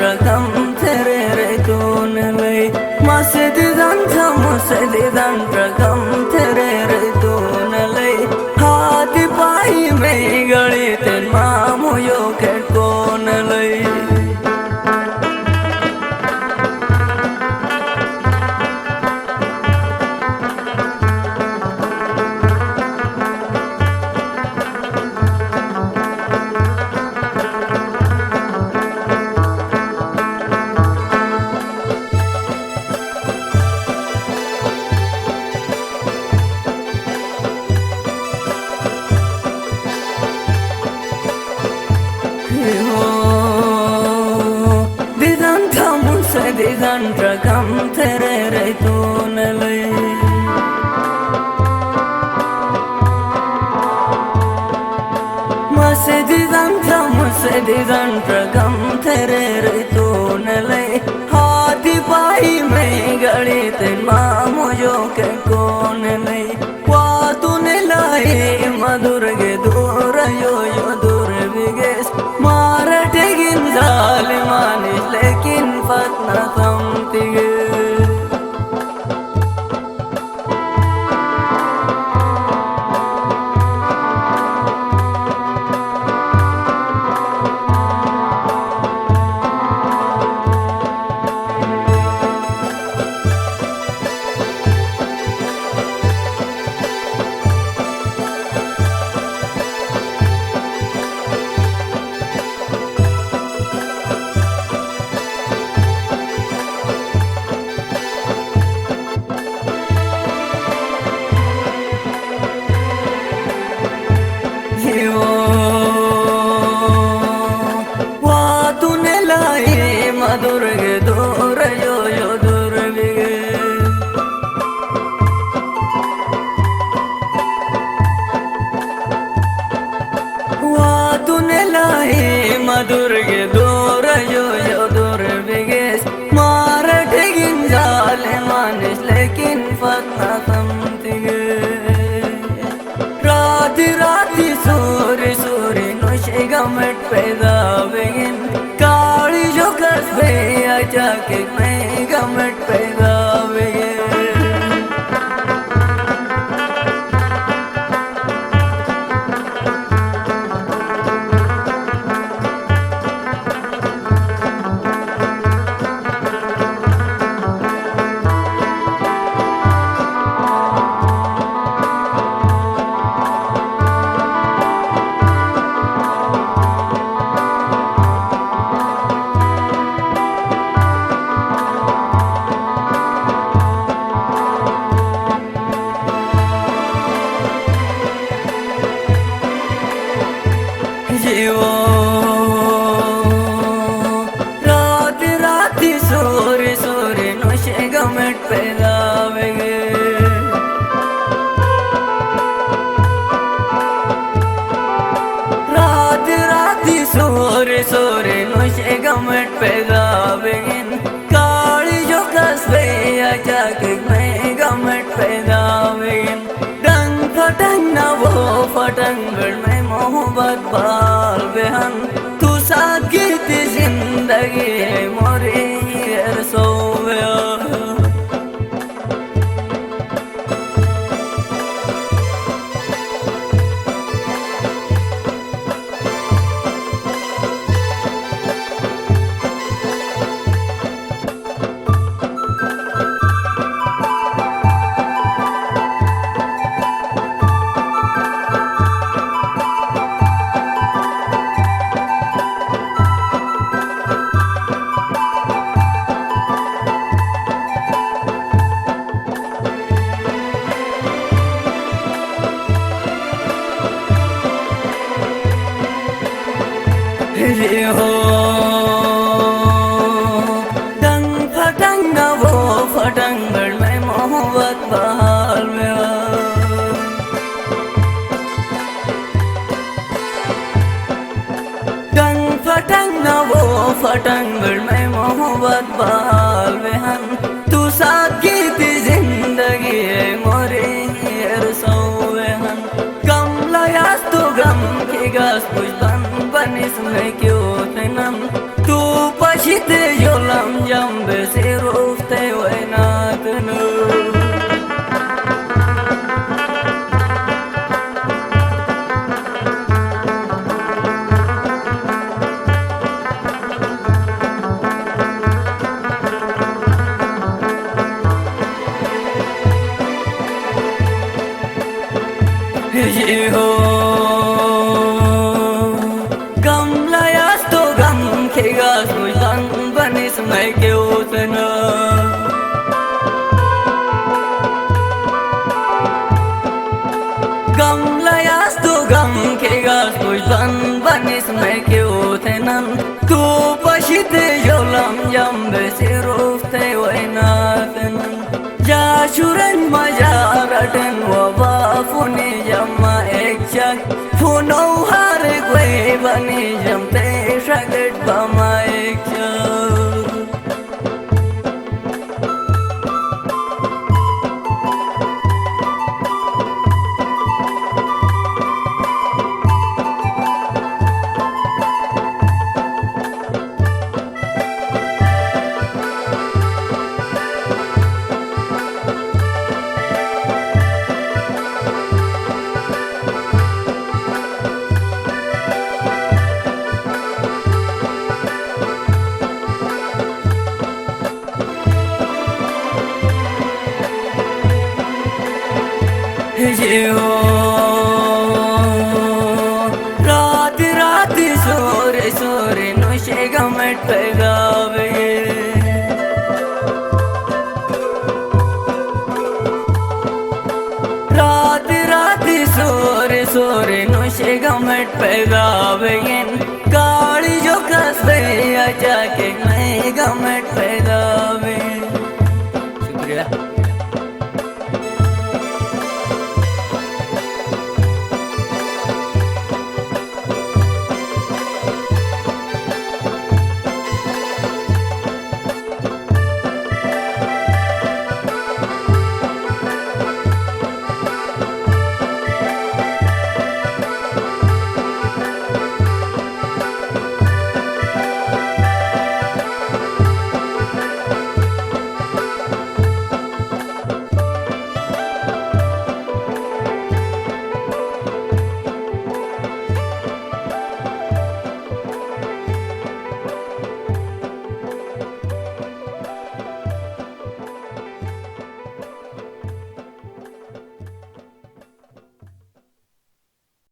रकम तेरे रे तूने लई मस्जिदान था मस्जिदान रकम तेरे रे तूने लई हाथ पाई में गड़ी तेन मामू यो के कौन लई दिगन रकम तेरे रे तूने लई मस्जिदान रकम तेरे रे तूने लई हाथ पाई में गड़ी तेन मामू जो के कौन लई वा तूने लाई मधुर के दूर यो दूर बिगेस मारटे गिन जालिमानी लेकिन फतना समती गे मधुर के दूर यो दूर बिगे वा तूने लाई मधुर के दूर यो दूर बिगे मारट गिन जाले मानिस लेकिन फतना समती गे राती राती सूरी सूरी नशे गमट पैदा बिगिन काली जो कसबे जाके मैं गमट पैदा हुए रात राती सोरे सोरे नशे गमट पैदा हुए रात राती सोरे सोरे नशे गमट पैदा हुए काली जो कसबे जाके मैं गमट पैदा हुए रंग फटंग न वो फटंग में मोहब्बत बाल बेहन तू साथ गीत जिंदगी है मोरे सो हो डंग फटंग न वो फटंग में मोहब्बत बहाल में डंग फटंग न वो फटंग में मोहब्बत बहाल में हम तू साथ गीत जिंदगी है मोरे सौ हम गम लयास तो गम की गास कुछ बन बनिस में क्यों नम तू पछी pashite yolam jambe sirufte wainatnu Yeho gam layas to gam kegas mujhan banis mai ke utna gam layas to gam kegas mujhan banis mai ke utna tu pashite yolam jambe sirufte wainatn Jashuran majaraten wabafuni jamma ekchak Funo hare kwe bani jamte shagat bama ekchak Yeho raat raat sore sore noshe gamet pegave raat raat sore sore noshe gamet pegave kaali jo kasbe aja ke main gam